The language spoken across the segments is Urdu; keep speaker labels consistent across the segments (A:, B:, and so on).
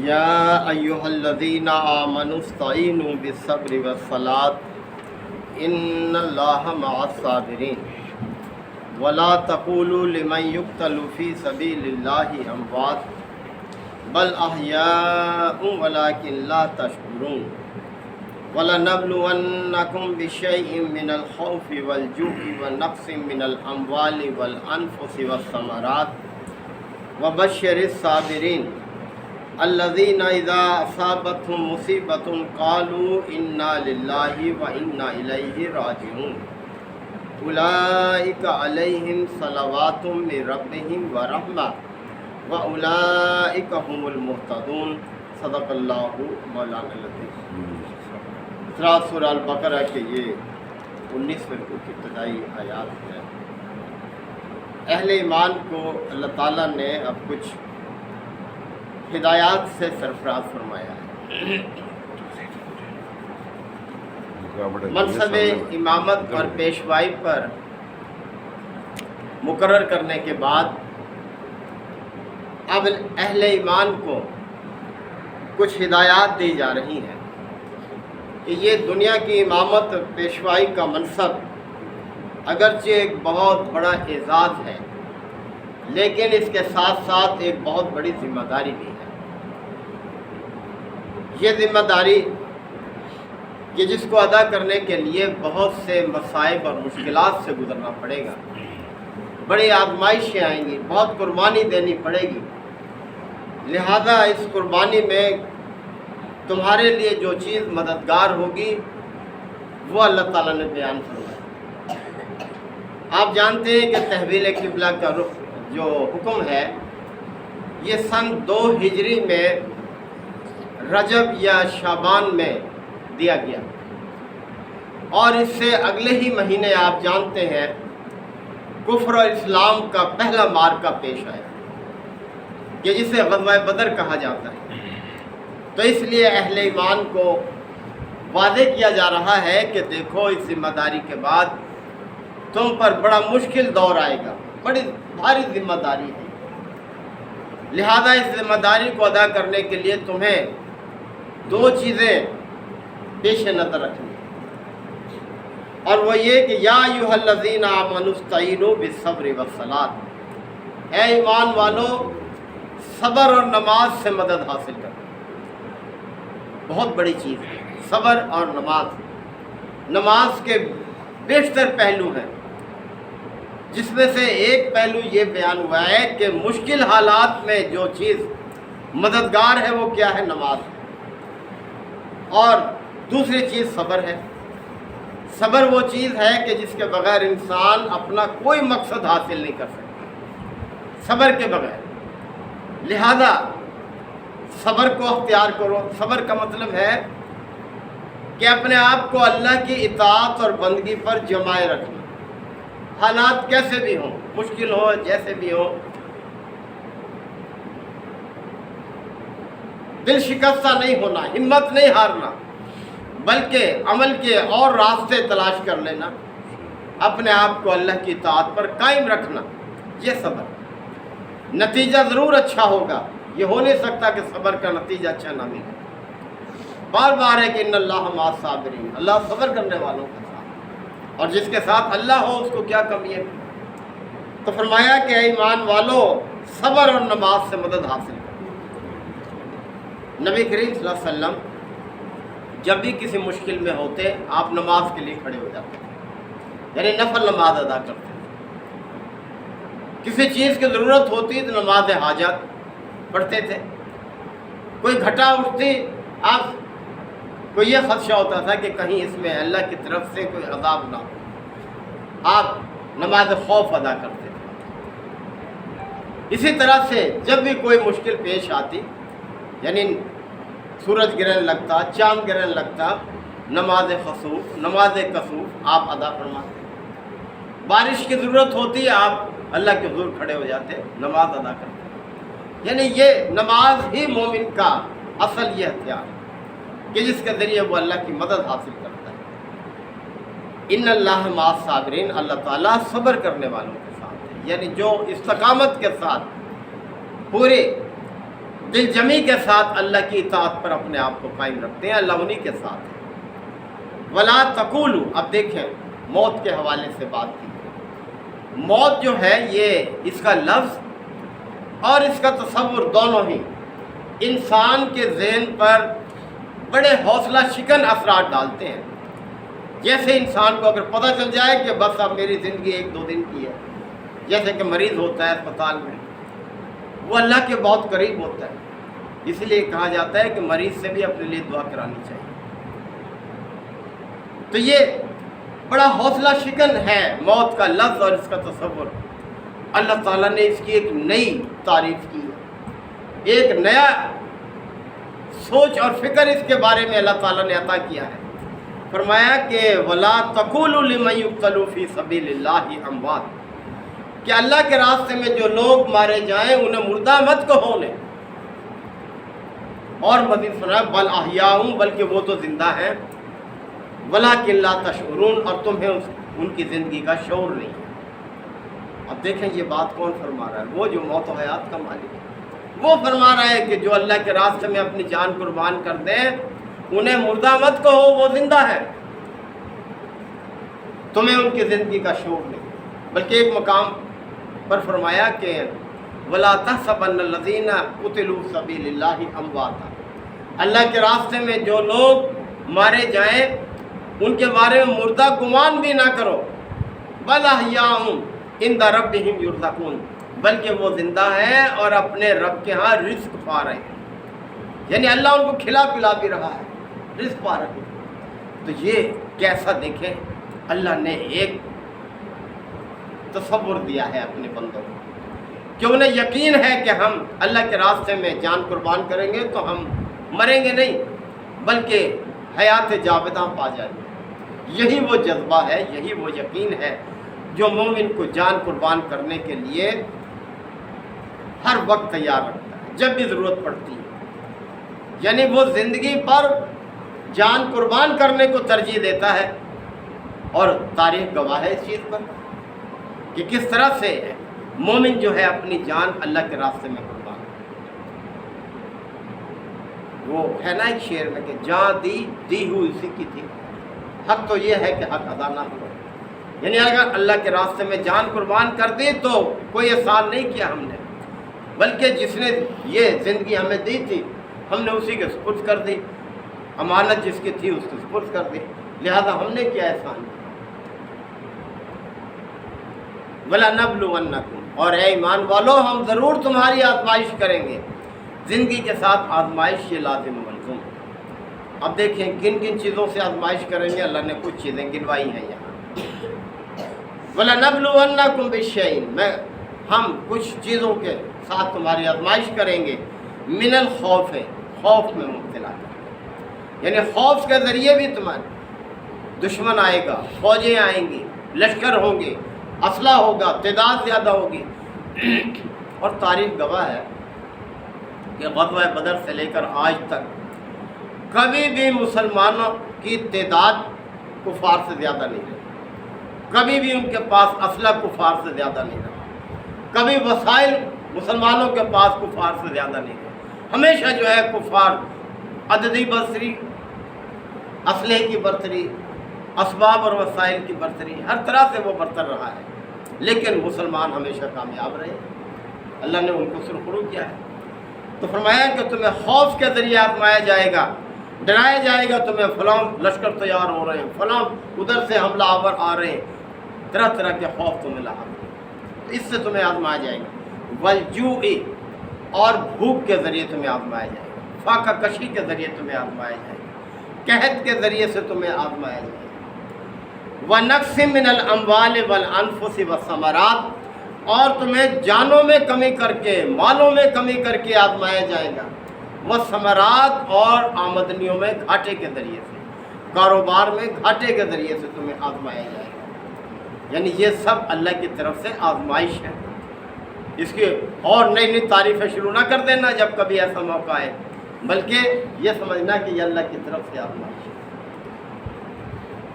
A: یا ایھا الذین آمنوا استعینوا بالصبر والصلاۃ ان اللہ مع الصابرین ولا تقولوا لمن یقتل فی سبیل اللہ اموات بل احیاء ولکن لا تشعرون وَلَنَبْلُوَنَّكُمْ بِشَيْءٍ مِّنَ الْخَوْفِ وَالْجُوعِ وَنَقْصٍ مِّنَ الْأَمْوَالِ وَالْأَنفُسِ وَالثَّمَرَاتِ وَبَشِّرِ الصَّابِرِينَ الَّذِينَ إِذَا أَصَابَتْهُم مُّصِيبَةٌ قَالُوا إِنَّا لِلَّهِ وَإِنَّا إِلَيْهِ رَاجِعُونَ أُولَٰئِكَ عَلَيْهِمْ صَلَوَاتٌ مِّن رَّبِّهِمْ وَرَحْمَةٌ وَأُولَٰئِكَ هُمُ الْمُهْتَدُونَ صدق اللہ مولانا العظیم۔ سورہ البقرہ کے یہ 19ویں رکوع کی ابتدائی آیات ہیں۔ اہل ایمان کو اللہ تعالیٰ نے اب کچھ ہدایات سے سرفراز فرمایا ہے۔ منصب امامت اور پیشوائی پر مقرر کرنے کے بعد اب اہل ایمان کو کچھ ہدایات دی جا رہی ہیں کہ یہ دنیا کی امامت اور پیشوائی کا منصب اگرچہ ایک بہت بڑا اعزاز ہے، لیکن اس کے ساتھ ساتھ ایک بہت بڑی ذمہ داری بھی ہے۔ یہ ذمہ داری کہ جس کو ادا کرنے کے لیے بہت سے مصائب اور مشکلات سے گزرنا پڑے گا، بڑی آزمائشیں آئیں گی، بہت قربانی دینی پڑے گی۔ لہذا اس قربانی میں تمہارے لیے جو چیز مددگار ہوگی وہ اللہ تعالیٰ نے بیان فرمایا۔ آپ جانتے ہیں کہ تحویل قبلہ کا رخ جو حکم ہے یہ سن 2 ہجری میں رجب یا شعبان میں دیا گیا، اور اس سے اگلے ہی مہینے آپ جانتے ہیں کفر اور اسلام کا پہلا معرکہ پیش آیا کہ جسے غزوہ بدر کہا جاتا ہے۔ تو اس لیے اہل ایمان کو واضح کیا جا رہا ہے کہ دیکھو اس ذمہ داری کے بعد تم پر بڑا مشکل دور آئے گا، بڑی بھاری ذمہ داری ہے۔ لہذا اس ذمہ داری کو ادا کرنے کے لیے تمہیں 2 چیزیں پیش نظر رکھنی، اور وہ یہ کہ یا ایھا الذین آمنوا استعینوا بالصبر والصلاۃ، اے ایمان والو صبر اور نماز سے مدد حاصل کرو۔ بہت بڑی چیز ہے صبر اور نماز۔ نماز کے بیشتر پہلو ہیں، جس میں سے ایک پہلو یہ بیان ہوا ہے کہ مشکل حالات میں جو چیز مددگار ہے وہ کیا ہے؟ نماز ہے۔ اور دوسری چیز صبر ہے۔ صبر وہ چیز ہے کہ جس کے بغیر انسان اپنا کوئی مقصد حاصل نہیں کر سکتا، صبر کے بغیر۔ لہذا صبر کو اختیار کرو۔ صبر کا مطلب ہے کہ اپنے آپ کو اللہ کی اطاعت اور بندگی پر جمائے رکھنا، حالات کیسے بھی ہوں، مشکل ہو، جیسے بھی ہو، دل شکستہ نہیں ہونا، ہمت نہیں ہارنا، بلکہ عمل کے اور راستے تلاش کر لینا، اپنے آپ کو اللہ کی اطاعت پر قائم رکھنا، یہ صبر۔ نتیجہ ضرور اچھا ہوگا، یہ ہو نہیں سکتا کہ صبر کا نتیجہ اچھا نہ ملے۔ بار بار ہے کہ ان اللہ مع الصابرین، اللہ صبر کرنے والوں کے ساتھ، اور جس کے ساتھ اللہ ہو اس کو کیا کمی ہے۔ تو فرمایا کہ اے ایمان والو صبر اور نماز سے مدد حاصل کرو۔ نبی کریم صلی اللہ علیہ وسلم جب بھی کسی مشکل میں ہوتے آپ نماز کے لیے کھڑے ہو جاتے، یعنی نفل نماز ادا کرتے۔ کسی چیز کی ضرورت ہوتی تو نماز حاجت پڑھتے تھے، کوئی گھٹا اٹھتی آپ کو یہ خدشہ ہوتا تھا کہ کہیں اس میں اللہ کی طرف سے کوئی عذاب نہ ہو، آپ نماز خوف ادا کرتے تھے۔ اسی طرح سے جب بھی کوئی مشکل پیش آتی، یعنی سورج گرہن لگتا، چاند گرہن لگتا، نماز خسوف، نماز کسوف آپ ادا فرماتے۔ بارش کی ضرورت ہوتی آپ اللہ کے حضور کھڑے ہو جاتے، نماز ادا کرتے۔ یعنی یہ نماز ہی مومن کا اصل یہ ہتھیار کہ جس کے ذریعے وہ اللہ کی مدد حاصل کرتا ہے۔ ان اللہ مع الصابرین، اللہ تعالیٰ صبر کرنے والوں کے ساتھ ہے، یعنی جو استقامت کے ساتھ پورے دل جمی کے ساتھ اللہ کی اطاعت پر اپنے آپ کو قائم رکھتے ہیں، اللہ انہی کے ساتھ ہے۔ ولا تقولوا، اب دیکھیں موت کے حوالے سے بات کی۔ موت جو ہے یہ اس کا لفظ اور اس کا تصور دونوں ہی انسان کے ذہن پر بڑے حوصلہ شکن اثرات ڈالتے ہیں۔ جیسے انسان کو اگر پتہ چل جائے کہ بس اب میری زندگی 1-2 دن کی ہے، جیسے کہ مریض ہوتا ہے اسپتال میں، وہ اللہ کے بہت قریب ہوتا ہے، اس لیے کہا جاتا ہے کہ مریض سے بھی اپنے لیے دعا کرانی چاہیے۔ تو یہ بڑا حوصلہ شکن ہے موت کا لفظ اور اس کا تصور۔ اللہ تعالیٰ نے اس کی ایک نئی تعریف کی ہے، ایک نیا سوچ اور فکر اس کے بارے میں اللہ تعالیٰ نے عطا کیا ہے۔ فرمایا کہ وَلَا تَقُولُوا لِمَن يُقْتَلُ فِي سَبِيلِ اللَّهِ أَمْوَاتٌ، کہ اللہ کے راستے میں جو لوگ مارے جائیں انہیں مردہ مت کہو انہیں۔ اور مزید فرمایا بل احیاء، بلکہ وہ تو زندہ ہیں، وَلَٰكِن لَا تَشْعُرُونَ، اور تمہیں ان کی زندگی کا شعور نہیں ہے۔ اب دیکھیں یہ بات کون فرما رہا ہے؟ وہ جو موت و حیات کا مالک ہے، وہ فرما رہا ہے کہ جو اللہ کے راستے میں اپنی جان قربان کر دیں انہیں مردہ مت کہو، وہ زندہ ہے، تمہیں ان کی زندگی کا شعور نہیں۔ بلکہ ایک مقام پر فرمایا کہ وَلَا تَحْسَبَنَّ الَّذِينَ قُتِلُوا فِي سَبِيلِ اللَّهِ أَمْوَاتًا، اللہ کے راستے میں جو لوگ مارے جائیں ان کے بارے میں مردہ گمان بھی نہ کرو، بل احیاء عند ربہم یرزقون، بلکہ وہ زندہ ہیں اور اپنے رب کے ہاں رزق پا رہے ہیں، یعنی اللہ ان کو کھلا پلا بھی رہا ہے، رزق پا رہے ہیں۔ تو یہ کیسا دیکھیں اللہ نے ایک تصور دیا ہے اپنے بندوں کو کہ انہیں یقین ہے کہ ہم اللہ کے راستے میں جان قربان کریں گے تو ہم مریں گے نہیں بلکہ حیات جاوداں پا جائیں گے۔ یہی وہ جذبہ ہے، یہی وہ یقین ہے جو مومن کو جان قربان کرنے کے لیے ہر وقت تیار رکھتا ہے جب بھی ضرورت پڑتی ہے، یعنی وہ زندگی پر جان قربان کرنے کو ترجیح دیتا ہے۔ اور تاریخ گواہ ہے اس چیز پر کہ کس طرح سے مومن جو ہے اپنی جان اللہ کے راستے میں قربان، وہ ہے نا ایک شعر میں کہ جان دی ہوئی اسی کی تھی، حق تو یہ ہے کہ حق ادا نہ ہو، یعنی اگر اللہ کے راستے میں جان قربان کر دی تو کوئی احسان نہیں کیا ہم نے، بلکہ جس نے یہ زندگی ہمیں دی تھی ہم نے اسی کے سپرد کر دی، امانت جس کی تھی اس کو سپرد کر دی، لہذا ہم نے کیا احسان کیا۔ وَلَنَبْلُوَنَّكُمْ، اور اے ایمان والو ہم ضرور تمہاری آزمائش کریں گے۔ زندگی کے ساتھ آزمائش یہ لازم ملزوم۔ اب دیکھیں کن کن چیزوں سے آزمائش کریں گے، اللہ نے کچھ چیزیں گنوائی ہیں یہاں۔ وَلَنَبْلُوَنَّكُمْ بِشَيْءٍ، ہم کچھ چیزوں کے ساتھ تمہاری آزمائش کریں گے، من الخوف، خوف میں مبتلا کریں، یعنی خوف کے ذریعے بھی تمہارے دشمن آئے گا، فوجیں آئیں گی، لشکر ہوں گے، اسلحہ ہوگا، تعداد زیادہ ہوگی۔ اور تاریخ گواہ ہے کہ غزوہ بدر سے لے کر آج تک کبھی بھی مسلمانوں کی تعداد کفار سے زیادہ نہیں رہی، کبھی بھی ان کے پاس اسلحہ کفار سے زیادہ نہیں رہا، کبھی وسائل مسلمانوں کے پاس کفار سے زیادہ نہیں رہے، ہمیشہ جو ہے کفار عددی برتری، اسلحے کی برتری، اسباب اور وسائل کی برتری، ہر طرح سے وہ برتر رہا ہے، لیکن مسلمان ہمیشہ کامیاب رہے، اللہ نے ان کو سرخرو کیا ہے۔ تو فرمایا کہ تمہیں خوف کے ذریعے آزمایا جائے گا، ڈرایا جائے گا تمہیں، فلاں لشکر تیار ہو رہے ہیں، فلاں ادھر سے حملہ آور آ رہے ہیں، طرح طرح کے خوف تمہیں لاحق ہیں، اس سے تمہیں آزمایا جائے گا۔ والجوع، اور بھوک کے ذریعے تمہیں آزمایا جائے گا، فاقہ کشی کے ذریعے تمہیں آزمایا جائے گا، قحط کے ذریعے سے تمہیں آزمایا جائے گا، ونقص من الاموال والانفس والثمرات، اور تمہیں جانوں میں کمی کر کے، مالوں میں کمی کر کے آزمایا جائے گا، والثمرات، اور آمدنیوں میں گھاٹے کے ذریعے سے، کاروبار میں گھاٹے کے ذریعے سے تمہیں آزمایا جائے گا، یعنی یہ سب اللہ کی طرف سے آزمائش ہے۔ اس کی اور نئی نئی تعریفیں شروع نہ کر دینا جب کبھی ایسا موقع آئے، بلکہ یہ سمجھنا کہ یہ اللہ کی طرف سے آزمائش ہے۔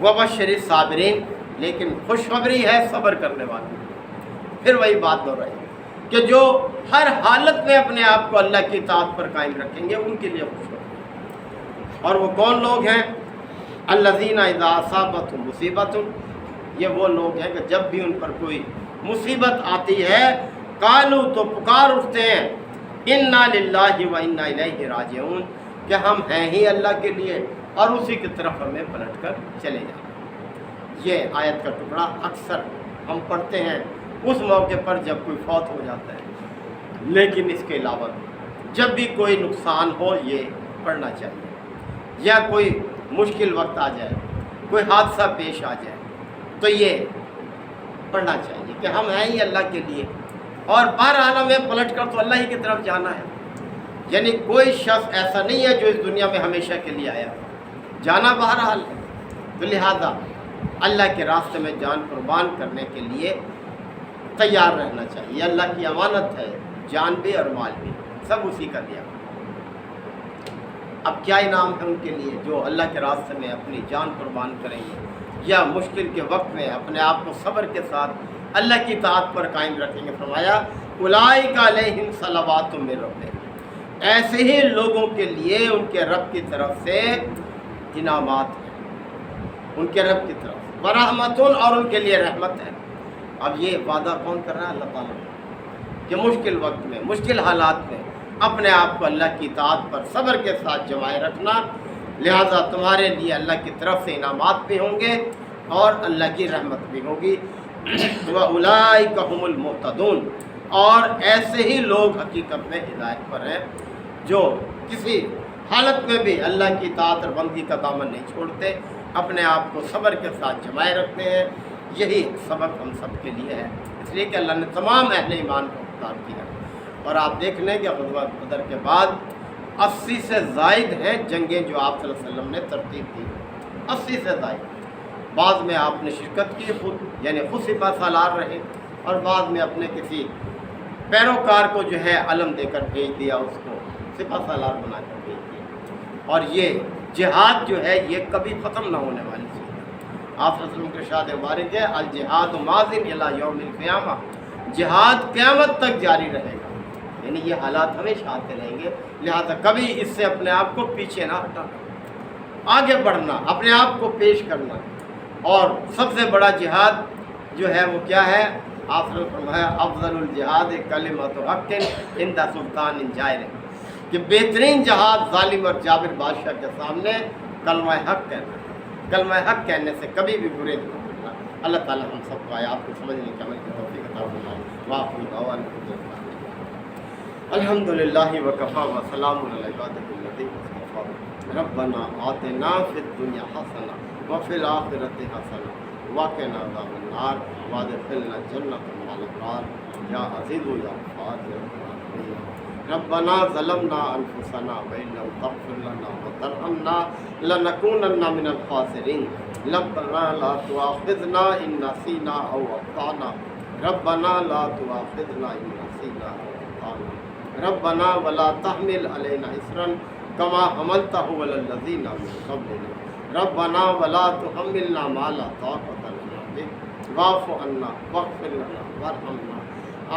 A: وَبَشِّرِ الصَّابِرِينَ، لیکن خوشخبری ہے صبر کرنے والوں، پھر وہی بات ہو رہی ہے کہ جو ہر حالت میں اپنے آپ کو اللہ کی اطاعت پر قائم رکھیں گے ان کے لیے خوشخبری۔ اور وہ کون لوگ ہیں؟ الذین اذا اصابتہم مصیبت، یہ وہ لوگ ہیں کہ جب بھی ان پر کوئی مصیبت آتی ہے قالوا، تو پکار اٹھتے ہیں انا للہ و انا الیہ راجعون، کہ ہم ہیں ہی اللہ کے لیے اور اسی کی طرف ہمیں پلٹ کر چلے جانا۔ یہ آیت کا ٹکڑا اکثر ہم پڑھتے ہیں اس موقع پر جب کوئی فوت ہو جاتا ہے، لیکن اس کے علاوہ جب بھی کوئی نقصان ہو یہ پڑھنا چاہیے، یا کوئی مشکل وقت آ جائے، کوئی حادثہ پیش آ جائے تو یہ پڑھنا چاہیے کہ ہم ہیں ہی اللہ کے لیے اور بہرحال ہمیں پلٹ کر تو اللہ ہی کی طرف جانا ہے۔ یعنی کوئی شخص ایسا نہیں ہے جو اس دنیا میں ہمیشہ کے لیے آیا، جانا بہرحال ہے، تو لہذا اللہ کے راستے میں جان قربان کرنے کے لیے تیار رہنا چاہیے۔ اللہ کی امانت ہے، جان بھی اور مال بھی، سب اسی کا دیا۔ اب کیا انعام ہے ان کے لیے جو اللہ کے راستے میں اپنی جان قربان کریں گے یا مشکل کے وقت میں اپنے آپ کو صبر کے ساتھ اللہ کی اطاعت پر قائم رکھیں گے؟ فرمایا اولئک علیہم صلوات من ربہم، ایسے ہی لوگوں کے لیے ان کے رب کی طرف سے انعامات ہیں، ان کے رب کی طرف ورحمت، اور ان کے لیے رحمت ہے۔ اب یہ وعدہ کون کر رہا ہے؟ اللہ تعالیٰ کہ مشکل وقت میں، مشکل حالات میں اپنے آپ کو اللہ کی اطاعت پر صبر کے ساتھ جمائے رکھنا، لہٰذا تمہارے لیے اللہ کی طرف سے انعامات بھی ہوں گے اور اللہ کی رحمت بھی ہوگی۔ وَأُولَئِكَ هُمُ الْمُهْتَدُونَ، اور ایسے ہی لوگ حقیقت میں ہدایت پر ہیں جو کسی حالت میں بھی اللہ کی اطاعت اور بندگی کا دامن نہیں چھوڑتے، اپنے آپ کو صبر کے ساتھ جمائے رکھتے ہیں۔ یہی سبق ہم سب کے لیے ہے، اس لیے کہ اللہ نے تمام اہل ایمان کو خطاب کیا۔ اور آپ دیکھ لیں کہ غزوہ بدر کے بعد 80 سے زائد ہیں جنگیں جو آپ صلی اللہ علیہ وسلم نے ترتیب دی، 80 سے زائد۔ بعض میں آپ نے شرکت کی، خود یعنی خود سپہ سالار رہے، اور بعد میں اپنے کسی پیروکار کو جو ہے علم دے کر بھیج دیا، اس کو سپہ سالار بنا کر بھیج دیا۔ اور یہ جہاد جو ہے یہ کبھی ختم نہ ہونے والی چیز ہے۔ آپ صلی اللہ علیہ وسلم کے ارشاد وارد ہے الجہاد ماضٍ الی یوم القیامہ، جہاد قیامت تک جاری رہے گا، یعنی یہ حالات ہمیشہ آتے رہیں گے، لہذا کبھی اس سے اپنے آپ کو پیچھے نہ ہٹانا، آگے بڑھنا، اپنے آپ کو پیش کرنا۔ اور سب سے بڑا جہاد جو ہے وہ کیا ہے؟ آپ نے فرمایا افضل الجہاد کلمۃ حق عند سلطان جائر، کہ بہترین جہاد ظالم اور جابر بادشاہ کے سامنے کلمہ حق کہنا، کلمہ حق کہنے سے کبھی بھی گریز نہ کرنا۔ اللہ تعالی ہم سب کو آیات کو سمجھنے کی عمل کی توفیق عطا فرمائے۔ وآخر دعوانا الحمدللہ وکفی وسلام علی عبادہ الذین اصطفی۔ ربنا آتنا فی الدنیا حسنہ وفی الآخرۃ حسنہ وقنا عذاب النار وادخلنا الجنۃ مع الابرار یا عزیز یا غفار یا رب العالمین۔ ربنا ظلمنا انفسنا وان لم تغفر لنا وترحمنا لنكونن من الخاسرین۔ ربنا لا تؤاخذنا ان نسینا او اخطانا، ربنا لا تؤاخذنا ان نسینا او اخطانا، ربنا ولا تحمل علينا إصرا كما حملته على الذين من قبلنا، ربنا ولا تحملنا ما لا طاقة لنا به واعف عنا واغفر لنا وارحمنا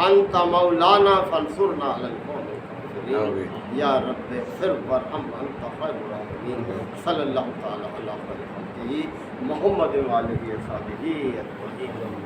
A: أنت مولانا فانصرنا على القوم الكافرين یا رب اغفر وارحم أنت خير الراحمين۔ صلی اللہ تعالی علی خیر خلقہ محمد وآلہ وصحبہ اجمعین۔